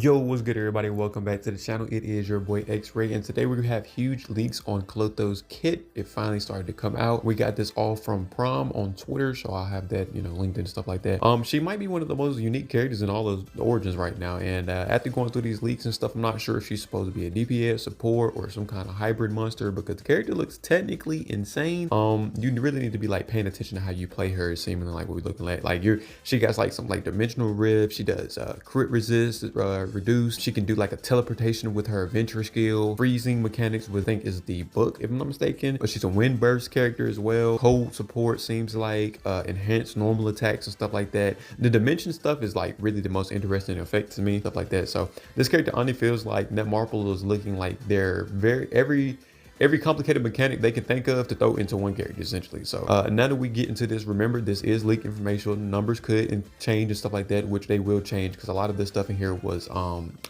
Yo, what's good everybody? Welcome back to the channel. It is your boy X-Ray, and today we have huge leaks on Clotho's kit. It finally started to come out. We got this all from Prom on Twitter, so I'll have that, linked and stuff like that. She might be one of the most unique characters in all of the Origins right now, and after going through these leaks and stuff, I'm not sure if she's supposed to be a DPS, support, or some kind of hybrid monster, because the character looks technically insane. You really need to be like paying attention to how you play her, seemingly like what we're looking at. Like she got like some like dimensional rift. She does crit resist, reduced. She can do like a teleportation with her adventure skill. Freezing mechanics, which I think is the book if I'm not mistaken, but she's a wind burst character as well. Cold support seems like enhanced normal attacks and stuff like that. The dimension stuff is like really the most interesting effect to me, stuff like that. So this character only feels like Netmarble is looking like they're every complicated mechanic they can think of to throw into one character essentially. So now that we get into this, remember this is leaked information. Numbers could change and stuff like that, which they will change because a lot of this stuff in here was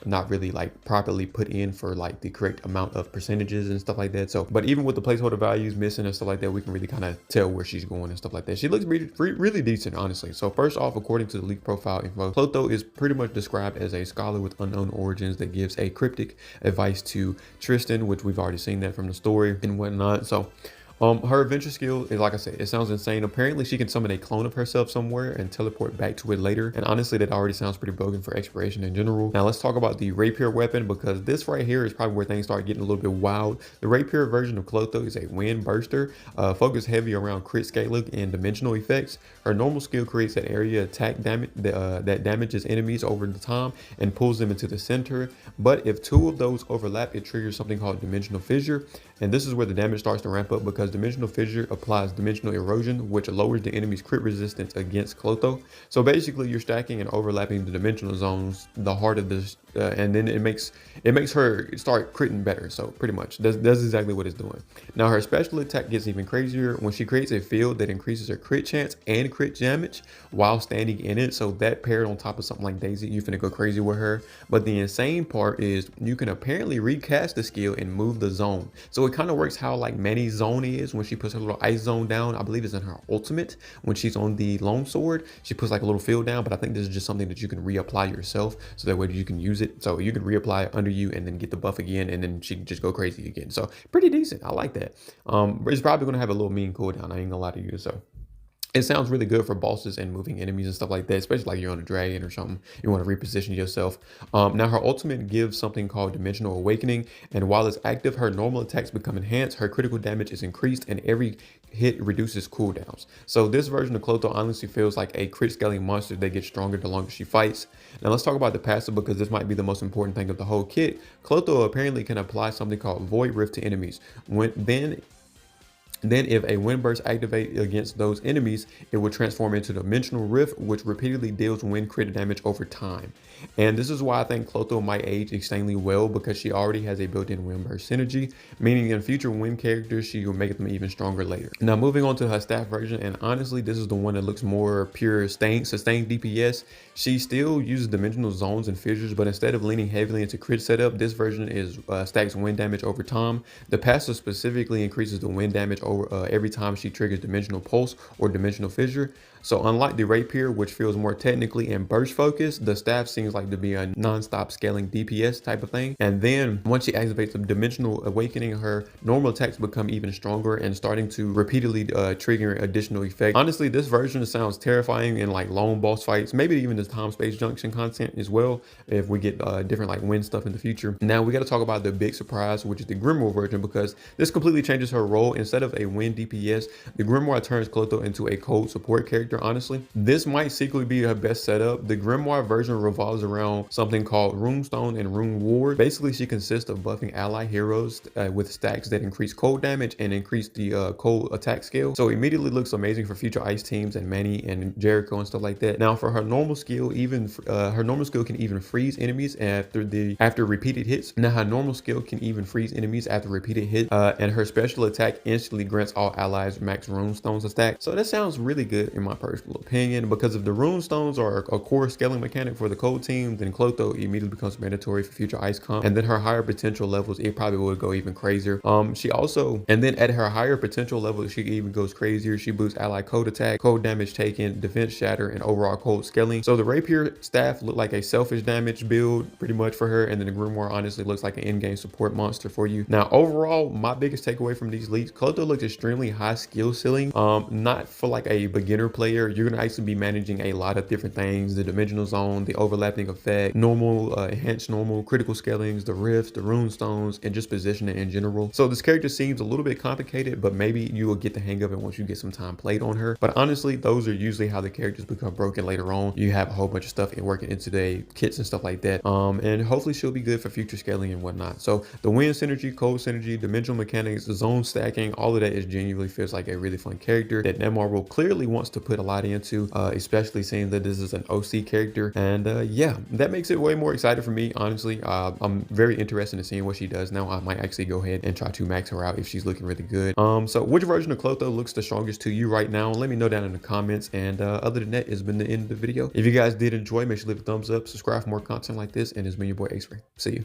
not really like properly put in for like the correct amount of percentages and stuff like that. So but even with the placeholder values missing and stuff like that, we can really kind of tell where she's going and stuff like that. She looks really decent, honestly. So first off, according to the leak profile info, Clotho is pretty much described as a scholar with unknown origins that gives a cryptic advice to Tristan, which we've already seen that from the story and whatnot. So her adventure skill is, like I said, it sounds insane. Apparently she can summon a clone of herself somewhere and teleport back to it later, and honestly that already sounds pretty broken for exploration in general. Now let's talk about the Rapier weapon, because this right here is probably where things start getting a little bit wild. The Rapier version of Clotho is a wind burster, focused heavy around crit scaling and dimensional effects. Her normal skill creates an area attack damage that damages enemies over the time and pulls them into the center, but if two of those overlap, it triggers something called dimensional fissure, and this is where the damage starts to ramp up, because dimensional fissure applies dimensional erosion, which lowers the enemy's crit resistance against Clotho. So basically you're stacking and overlapping the dimensional zones the harder this and then it makes her start critting better. So pretty much that's exactly what it's doing. Now her special attack gets even crazier when she creates a field that increases her crit chance and crit damage while standing in it. So that paired on top of something like Daisy, you finna go crazy with her. But the insane part is you can apparently recast the skill and move the zone. So it kind of works how like Manny's zone is when she puts her little ice zone down. I believe it's in her ultimate when she's on the long sword. She puts like a little field down, but I think this is just something that you can reapply yourself, so that way you can use it. So you can reapply it under you and then get the buff again, and then she can just go crazy again. So pretty decent. I like that. It's probably gonna have a little mean cooldown. I ain't gonna lie to you. So it sounds really good for bosses and moving enemies and stuff like that, especially like you're on a dragon or something. You want to reposition yourself. Now her ultimate gives something called Dimensional Awakening, and while it's active, her normal attacks become enhanced, her critical damage is increased, and every hit reduces cooldowns. So this version of Clotho honestly feels like a crit scaling monster that gets stronger the longer she fights. Now let's talk about the passive, because this might be the most important thing of the whole kit. Clotho apparently can apply something called Void Rift to enemies. Then if a wind burst activates against those enemies, it will transform into Dimensional Rift, which repeatedly deals wind crit damage over time. And this is why I think Clotho might age extremely well, because she already has a built-in wind burst synergy, meaning in future wind characters, she will make them even stronger later. Now moving on to her staff version, and honestly this is the one that looks more pure sustained DPS. She still uses dimensional zones and fissures, but instead of leaning heavily into crit setup, this version is stacks wind damage over time. The passive specifically increases the wind damage over every time she triggers dimensional pulse or dimensional fissure. So unlike the Rapier, which feels more technically and burst focused, the staff seems like to be a non-stop scaling DPS type of thing. And then once she activates the Dimensional Awakening, her normal attacks become even stronger and starting to repeatedly trigger additional effects. Honestly, this version sounds terrifying in like long boss fights, maybe even the time space junction content as well, if we get different like wind stuff in the future. Now we got to talk about the big surprise, which is the Grimoire version, because this completely changes her role. Instead of a wind DPS, the Grimoire turns Clotho into a cold support character. Honestly, this might secretly be her best setup. The Grimoire version revolves around something called Runestone and Rune Ward. Basically, she consists of buffing ally heroes with stacks that increase cold damage and increase the cold attack scale. So immediately looks amazing for future ice teams and Manny and Jericho and stuff like that. Now for her normal skill, her normal skill can even freeze enemies after repeated hits. Now her normal skill can even freeze enemies after repeated hits, and her special attack instantly grants all allies max Runestones attack. So that sounds really good in my personal opinion. Because if the rune stones are a core scaling mechanic for the cold team, then Clotho immediately becomes mandatory for future ice comp. And then her higher potential levels, it probably would go even crazier. She also, and then at her higher potential level, she even goes crazier. She boosts ally cold attack, cold damage taken, defense shatter, and overall cold scaling. So the Rapier staff look like a selfish damage build pretty much for her, and then the Grimoire honestly looks like an in-game support monster for you. Now overall, my biggest takeaway from these leaks, Clotho looks extremely high skill ceiling. Not for like a beginner player. You're gonna actually be managing a lot of different things: the dimensional zone, the overlapping effect, normal, enhanced normal, critical scalings, the rifts, the rune stones, and just positioning in general. So this character seems a little bit complicated, but maybe you will get the hang of it once you get some time played on her. But honestly, those are usually how the characters become broken later on. You have a whole bunch of stuff working into the kits and stuff like that. And hopefully she'll be good for future scaling and whatnot. So the wind synergy, cold synergy, dimensional mechanics, zone stacking, all of that is genuinely feels like a really fun character that Netmarble clearly wants to put a lot into, especially seeing that this is an OC character. And yeah, that makes it way more excited for me, honestly. I'm very interested in seeing what she does now. I might actually go ahead and try to max her out if she's looking really good. So which version of Clotho looks the strongest to you right now? Let me know down in the comments. And other than that, it's been the end of the video. If you guys did enjoy, make sure to leave a thumbs up, subscribe for more content like this, and it's been your boy X-Ray. See you.